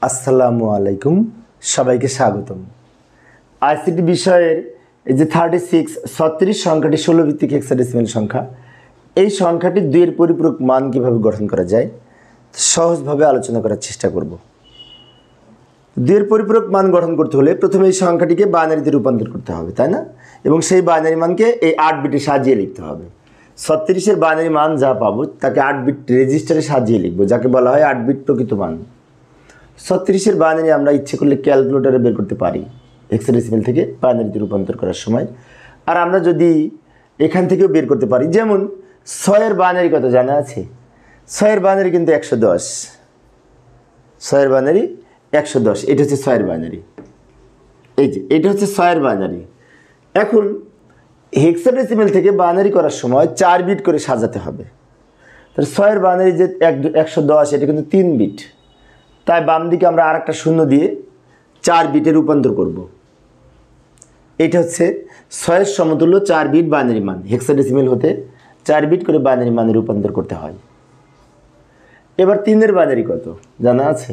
আসসালামু আলাইকুম, সবাইকে স্বাগতম। আইসিটি বিষয়ের এই যে 36 সংখ্যাটি 16 ভিত্তিক হেক্সাডেসিমাল সংখ্যা। এই সংখ্যাটির দুইয়ের পরিপূরক মান কীভাবে গঠন করা যায় সহজভাবে আলোচনা করার চেষ্টা করব। দুইয়ের পরিপূরক মান গঠন করতে হলে প্রথমে এই সংখ্যাটিকে বাইনারিতে রূপান্তর করতে হবে, তাই না? এবং সেই বাইনারি মানকে এই 8 বিটে সাজিয়ে লিখতে হবে। 36-এর বাইনারি মান যা পাবো তাকে 8 বিট রেজিস্টারে সাজিয়ে লিখবো, যাকে বলা হয় 8 বিট প্রকৃত মান। 36-এর বাইনারি আমরা ইচ্ছে করলে ক্যালকুলেটরে বের করতে পারি হেক্সাডেসিমাল থেকে বাইনারিতে রূপান্তর করার সময়। আর আমরা যদি এখান থেকেও বের করতে পারি, যেমন 6-এর বাইনারি কত জানা আছে? 6-এর বাইনারি কিন্তু 110। 6-এর বাইনারি 110, এটা হচ্ছে 6-এর বাইনারি। এই যে এটা হচ্ছে 6-এর বাইনারি। এখন হেক্সাডেসিমাল থেকে বাইনারি করার সময় 4 বিট করে সাজাতে হবে। তাহলে 6-এর বাইনারি যে 110, এটা কিন্তু 3 বিট। তাই বাম দিকে আমরা আর একটা শূন্য দিয়ে 4 বিটে রূপান্তর করব। এটা হচ্ছে 6-এর সমতুল্য 4 বিট বাইনারি মান। হেক্সাডেসিমাল হতে 4 বিট করে বাইনারি মানে রূপান্তর করতে হয়। এবার 3-এর বাইনারি কত জানা আছে?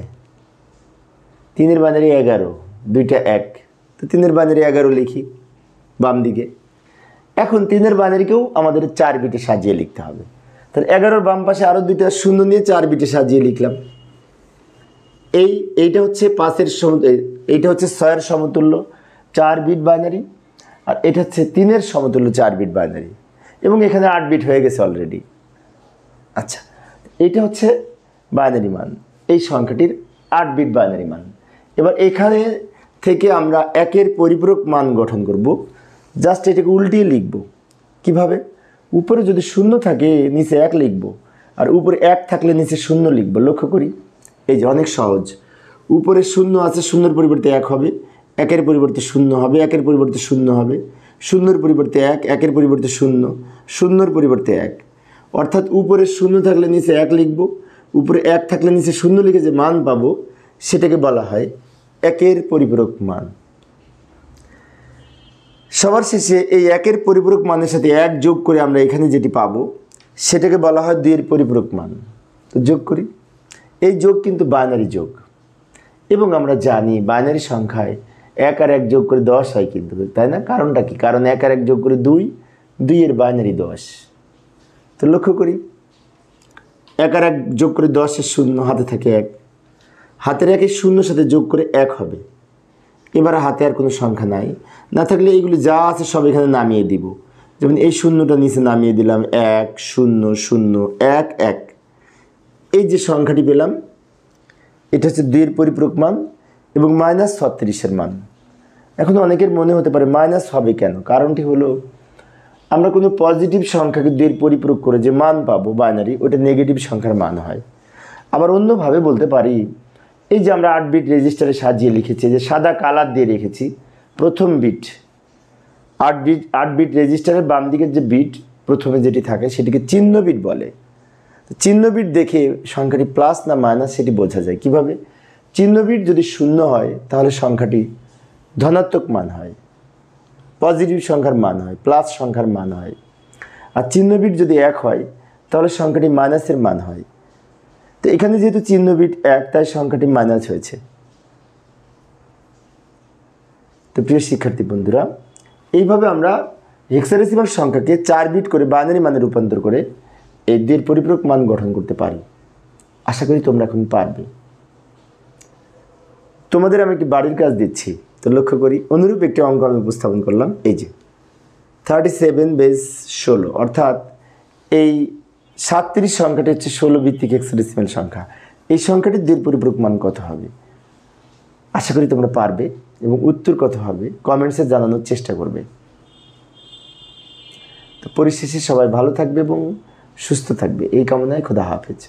3-এর বাইনারি 11, দুইটা 1, তো 3-এর বাইনারি 11 লিখি বাম দিকে। এখন 3-এর বাইনারিকেও আমাদের 4 বিটে সাজিয়ে লিখতে হবে। তাহলে 11-র বাম পাশে আরও দুইটা শূন্য নিয়ে 4 বিটে সাজিয়ে লিখলাম। এইটা হচ্ছে 5-এর এইটা হচ্ছে 6-এর সমতুল্য 4 বিট বাইনারি, আর এটা হচ্ছে 3-এর সমতুল্য 4 বিট বাইনারি, এবং এখানে 8 বিট হয়ে গেছে অলরেডি। আচ্ছা, এইটা হচ্ছে বাইনারি মান, এই সংখ্যাটির 8 বিট বাইনারি মান। এবার এখানে থেকে আমরা 1-এর পরিপূরক মান গঠন করব। জাস্ট এটাকে উল্টিয়ে লিখব। কিভাবে? উপরে যদি 0 থাকে নিচে 1 লিখব, আর উপরে 1 থাকলে নিচে 0 লিখব। লক্ষ্য করি, এই যে অনেক সহজ। উপরে 0 আছে, 0-এর পরিবর্তে 1 হবে, 1-এর পরিবর্তে 0 হবে, 1-এর পরিবর্তে 0 হবে, 0-এর পরিবর্তে 1, 1-এর পরিবর্তে 0, 0-এর পরিবর্তে 1। অর্থাৎ উপরে 0 থাকলে নিচে 1 লিখব, উপরে 1 থাকলে নিচে 0 লিখে যে মান পাবো সেটাকে বলা হয় 1-এর পরিপূরক মান। সবার শেষে এই 1-এর পরিপূরক মানের সাথে 1 যোগ করে আমরা এখানে যেটি পাবো সেটাকে বলা হয় 2-এর পরিপূরক মান। তো যোগ করি। এই যোগ কিন্তু বাইনারি যোগ, এবং আমরা জানি বাইনারি সংখ্যায় 1 আর 1 যোগ করে 10 হয় কিন্তু, তাই না? কারণটা কি? কারণ 1 আর 1 যোগ করে 2, 2-এর বাইনারি 10। তো লক্ষ্য করি, 1 আর 1 যোগ করে 10-এর 0, হাতে থাকে 1, হাতের 1-এর 0 সাথে যোগ করে 1 হবে। এবার হাতে আর কোনো সংখ্যা নাই, না থাকলে এইগুলো যা আছে সব এখানে নামিয়ে দিব। যেমন এই 0টা নিচে নামিয়ে দিলাম, 1 0 0 1 1। এই যে সংখ্যাটি পেলাম এটা হচ্ছে 2-এর পরিপূরক মান এবং -36-এর মান। এখন অনেকের মনে হতে পারে মাইনাস হবে কেন? কারণটি হলো আমরা কোনো পজিটিভ সংখ্যাকে 2-এর পরিপূরক করে যে মান পাবো বাইনারি, ওটা নেগেটিভ সংখ্যার মান হয়। আবার অন্যভাবে বলতে পারি, এই যে আমরা 8 বিট রেজিস্টারে সাজিয়ে লিখেছি, যে সাদা কালার দিয়ে রেখেছি প্রথম বিট, 8 বিট রেজিস্টারের বাম দিকের যে বিট প্রথমে যেটি থাকে সেটিকে চিহ্ন বিট বলে। চিহ্ন বিট দেখে সংখ্যাটি প্লাস না মাইনাস সেটি বোঝা যায়। কিভাবে? চিহ্ন বিট যদি 0 হয় তাহলে সংখ্যাটি ধনাত্মক মান হয়, পজিটিভ সংখ্যার মান হয়, প্লাস সংখ্যার মান হয়। আর চিহ্ন বিট যদি 1 হয় তাহলে সংখ্যাটি মাইনাসের মান হয়। তো এখানে যেহেতু চিহ্ন বিট 1, তাই সংখ্যাটি মাইনাস হয়েছে। তো প্রিয় শিক্ষার্থী বন্ধুরা, এইভাবে আমরা হেক্সাডেসিমাল সংখ্যাকে 4 বিট করে বাইনারি মানে রূপান্তর করে এই 2-এর পরিপূরক মান গঠন করতে পারি। আশা করি তোমরা এখন পারবে। তোমাদের আমি একটি বাড়ির কাজ দিচ্ছি। তো লক্ষ্য করি, অনুরূপ একটি অঙ্ক আমি উপস্থাপন করলাম। এই যে 37/16, অর্থাৎ এই 37 সংখ্যাটি হচ্ছে 16 ভিত্তিক হেক্সাডেসিমাল সংখ্যা। এই সংখ্যাটির 2-এর পরিপূরক মান কত হবে? আশা করি তোমরা পারবে, এবং উত্তর কত হবে কমেন্টসে জানানোর চেষ্টা করবে। তো পরিশেষে সবাই ভালো থাকবে এবং সুস্থ থাকবে, এই কামনায় খোদা হাফেজ।